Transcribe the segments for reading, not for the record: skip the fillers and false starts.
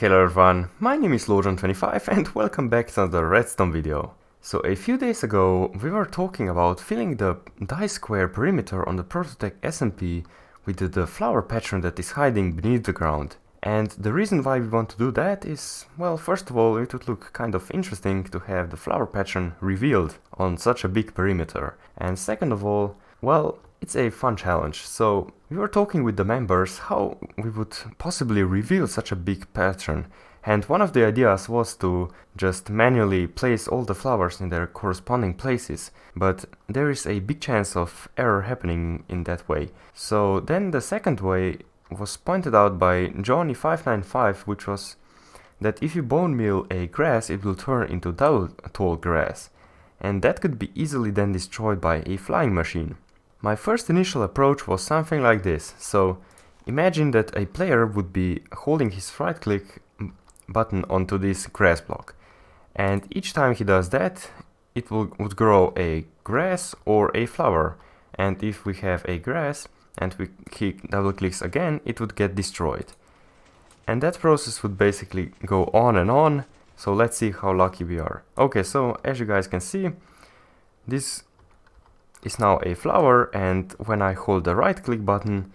Hello everyone, my name is Lojan25 and welcome back to another redstone video. So a few days ago we were talking about filling the die square perimeter on the Prototech SMP with the flower pattern that is hiding beneath the ground. And the reason why we want to do that is, well, first of all, it would look kind of interesting to have the flower pattern revealed on such a big perimeter. And second of all, well, it's a fun challenge. So we were talking with the members how we would possibly reveal such a big pattern. And one of the ideas was to just manually place all the flowers in their corresponding places. But there is a big chance of error happening in that way. So then the second way was pointed out by Johnny595, which was that if you bone meal a grass, it will turn into tall grass. And that could be easily then destroyed by a flying machine. My first initial approach was something like this. So imagine that a player would be holding his right click button onto this grass block. And each time he does that, it would grow a grass or a flower. And if we have a grass and he double clicks again, it would get destroyed. And that process would basically go on and on. So let's see how lucky we are. Okay, so as you guys can see, this is now a flower, and when I hold the right click button,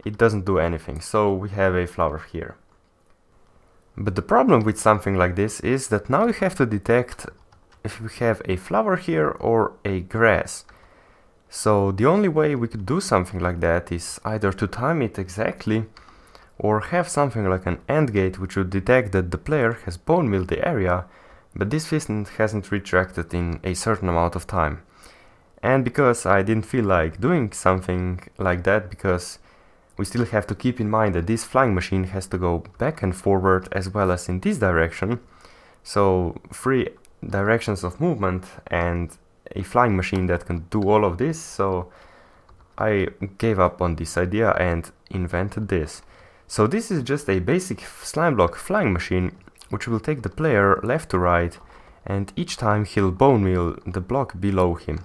it doesn't do anything. So we have a flower here. But the problem with something like this is that now you have to detect if we have a flower here or a grass. So the only way we could do something like that is either to time it exactly or have something like an AND gate which would detect that the player has bone milled the area, but this hasn't retracted in a certain amount of time. And because I didn't feel like doing something like that, because we still have to keep in mind that this flying machine has to go back and forward as well as in this direction, so 3 directions of movement and a flying machine that can do all of this, so I gave up on this idea and invented this. So this is just a basic slime block flying machine which will take the player left to right, and each time he'll bone meal the block below him.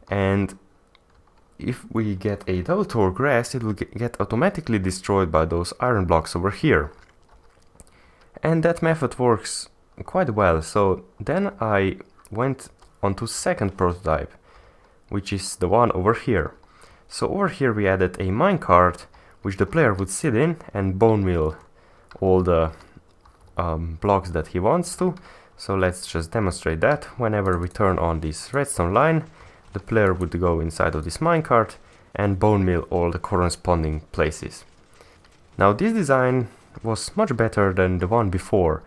And if we get a double tall grass, it will get automatically destroyed by those iron blocks over here. And that method works quite well. So then I went on to second prototype, which is the one over here. So over here we added a minecart which the player would sit in and bone meal all the blocks that he wants to. So let's just demonstrate that. Whenever we turn on this redstone line, the player would go inside of this minecart and bone meal all the corresponding places. Now this design was much better than the one before,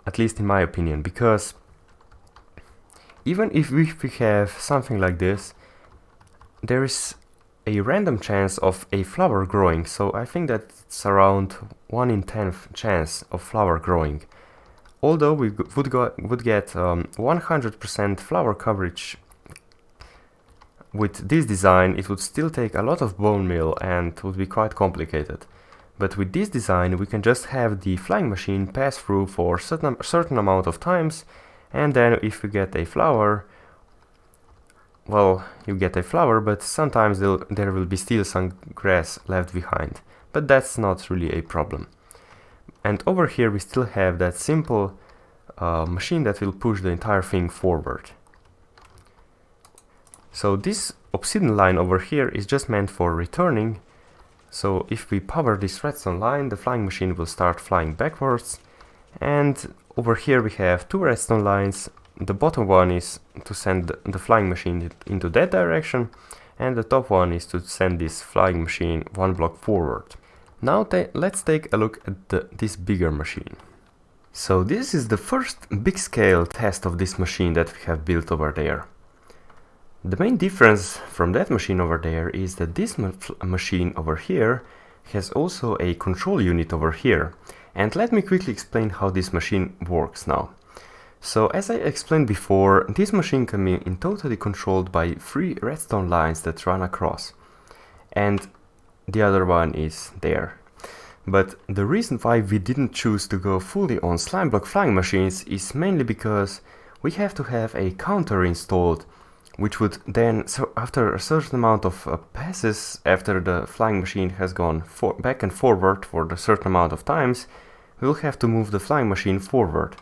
at least in my opinion, because even if we have something like this, there is a random chance of a flower growing. So I think that it's around 1 in 10 chance of flower growing. Although we would get 100% flower coverage with this design, it would still take a lot of bone meal and would be quite complicated. But with this design we can just have the flying machine pass through for certain amount of times, and then if we get a flower, well, you get a flower, but sometimes there will be still some grass left behind. But that's not really a problem. And over here we still have that simple machine that will push the entire thing forward. So this obsidian line over here is just meant for returning. So if we power this redstone line, the flying machine will start flying backwards. And over here we have 2 redstone lines. The bottom one is to send the flying machine into that direction, and the top one is to send this flying machine 1 block forward. Now let's take a look at this bigger machine. So this is the first big scale test of this machine that we have built over there. The main difference from that machine over there is that this machine over here has also a control unit over here. And let me quickly explain how this machine works now. So as I explained before, this machine can be totally controlled by 3 redstone lines that run across. And the other one is there. But the reason why we didn't choose to go fully on slime block flying machines is mainly because we have to have a counter installed, which would then, so after a certain amount of passes, after the flying machine has gone back and forward for a certain amount of times, we'll have to move the flying machine forward.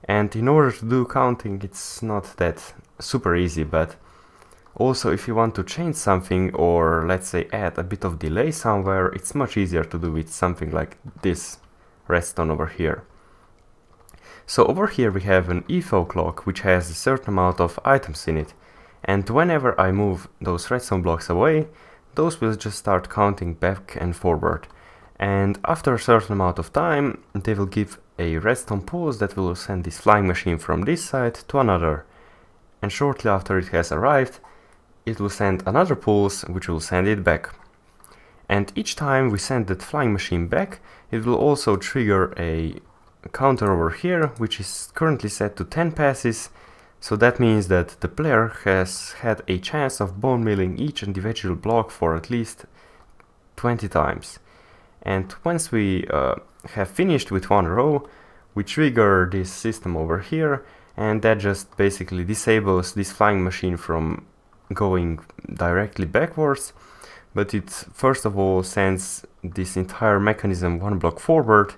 And in order to do counting, it's not that super easy, but also if you want to change something or let's say add a bit of delay somewhere, it's much easier to do with something like this redstone over here. So over here we have an EFO clock which has a certain amount of items in it, and whenever I move those redstone blocks away, those will just start counting back and forward, and after a certain amount of time they will give a redstone pulse that will send this flying machine from this side to another, and shortly after it has arrived it will send another pulse which will send it back. And each time we send that flying machine back, it will also trigger a counter over here which is currently set to 10 passes, so that means that the player has had a chance of bone milling each individual block for at least 20 times. And once we have finished with one row, we trigger this system over here, and that just basically disables this flying machine from going directly backwards, but it first of all sends this entire mechanism one block forward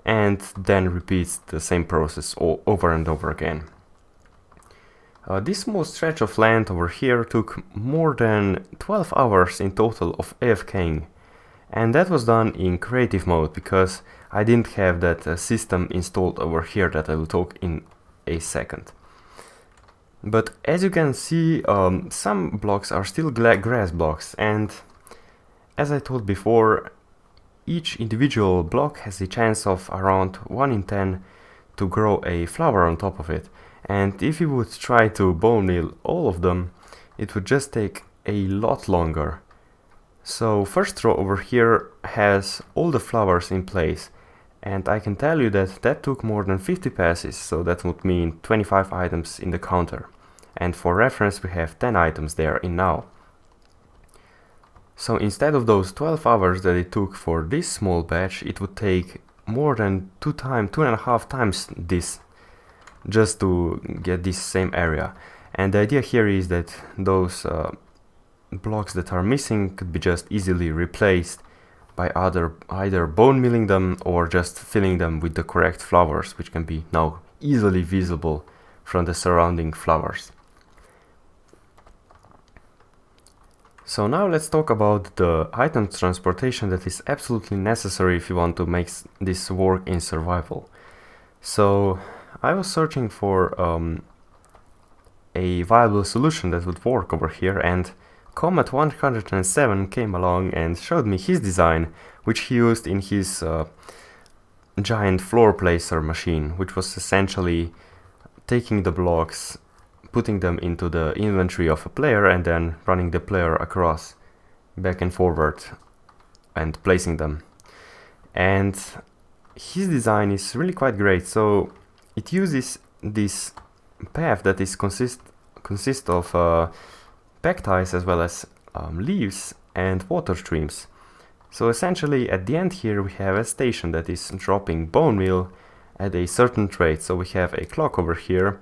and then repeats the same process all over and over again. This small stretch of land over here took more than 12 hours in total of AFKing, and that was done in creative mode because I didn't have that system installed over here that I will talk in a second. But as you can see, some blocks are still grass blocks, and as I told before, each individual block has a chance of around 1 in 10 to grow a flower on top of it, and if you would try to bone meal all of them, it would just take a lot longer. So first row over here has all the flowers in place, and I can tell you that that took more than 50 passes, so that would mean 25 items in the counter. And for reference we have 10 items there in now. So instead of those 12 hours that it took for this small batch, it would take more than 2.5 times this just to get this same area. And the idea here is that those blocks that are missing could be just easily replaced by either bone milling them or just filling them with the correct flowers, which can be now easily visible from the surrounding flowers. So now let's talk about the item transportation that is absolutely necessary if you want to make this work in survival. So I was searching for a viable solution that would work over here, and Comet 107 came along and showed me his design, which he used in his giant floor placer machine, which was essentially taking the blocks, putting them into the inventory of a player and then running the player across back and forward and placing them. And his design is really quite great. So it uses this path that is consists of pectiles as well as leaves and water streams. So essentially at the end here we have a station that is dropping bone meal at a certain rate. So we have a clock over here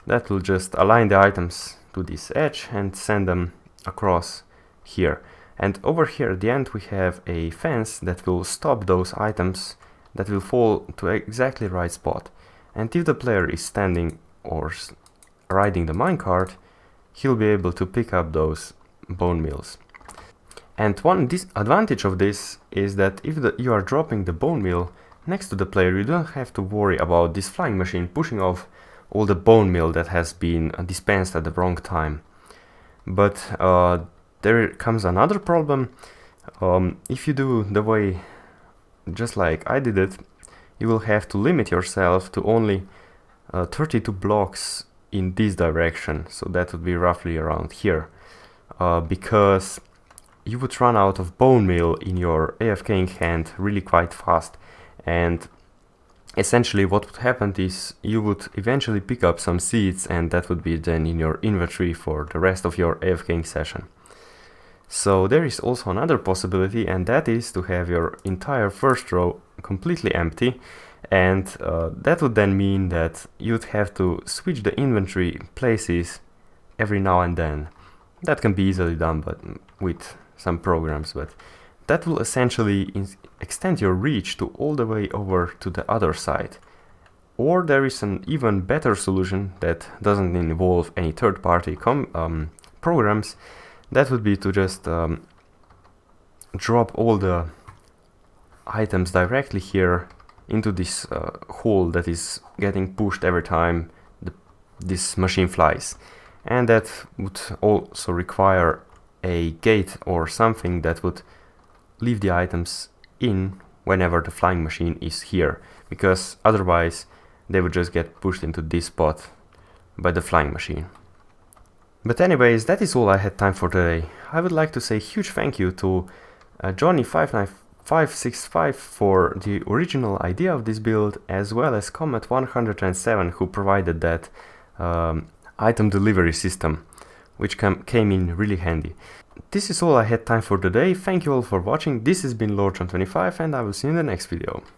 that will just align the items to this edge and send them across here. And over here at the end we have a fence that will stop those items that will fall to exactly the right spot. And if the player is standing or riding the minecart, he'll be able to pick up those bone meals. And one disadvantage of this is that if you are dropping the bone meal next to the player, you don't have to worry about this flying machine pushing off all the bone meal that has been dispensed at the wrong time. But there comes another problem. If you do the way just like I did it, you will have to limit yourself to only 32 blocks in this direction, so that would be roughly around here, because you would run out of bone meal in your AFKing hand really quite fast. And essentially what would happen is you would eventually pick up some seeds, and that would be then in your inventory for the rest of your AFKing session. So there is also another possibility, and that is to have your entire first row completely empty, and that would then mean that you'd have to switch the inventory places every now and then. That can be easily done but with some programs, but that will essentially extend your reach to all the way over to the other side. Or there is an even better solution that doesn't involve any third-party programs. That would be to just drop all the items directly here into this hole that is getting pushed every time this machine flies. And that would also require a gate or something that would leave the items in whenever the flying machine is here, because otherwise they would just get pushed into this spot by the flying machine. But anyways, that is all I had time for today. I would like to say a huge thank you to Johnny59565 for the original idea of this build, as well as Comet107 who provided that item delivery system, which came in really handy. This is all I had time for today. Thank you all for watching. This has been LordJohn25 and I will see you in the next video.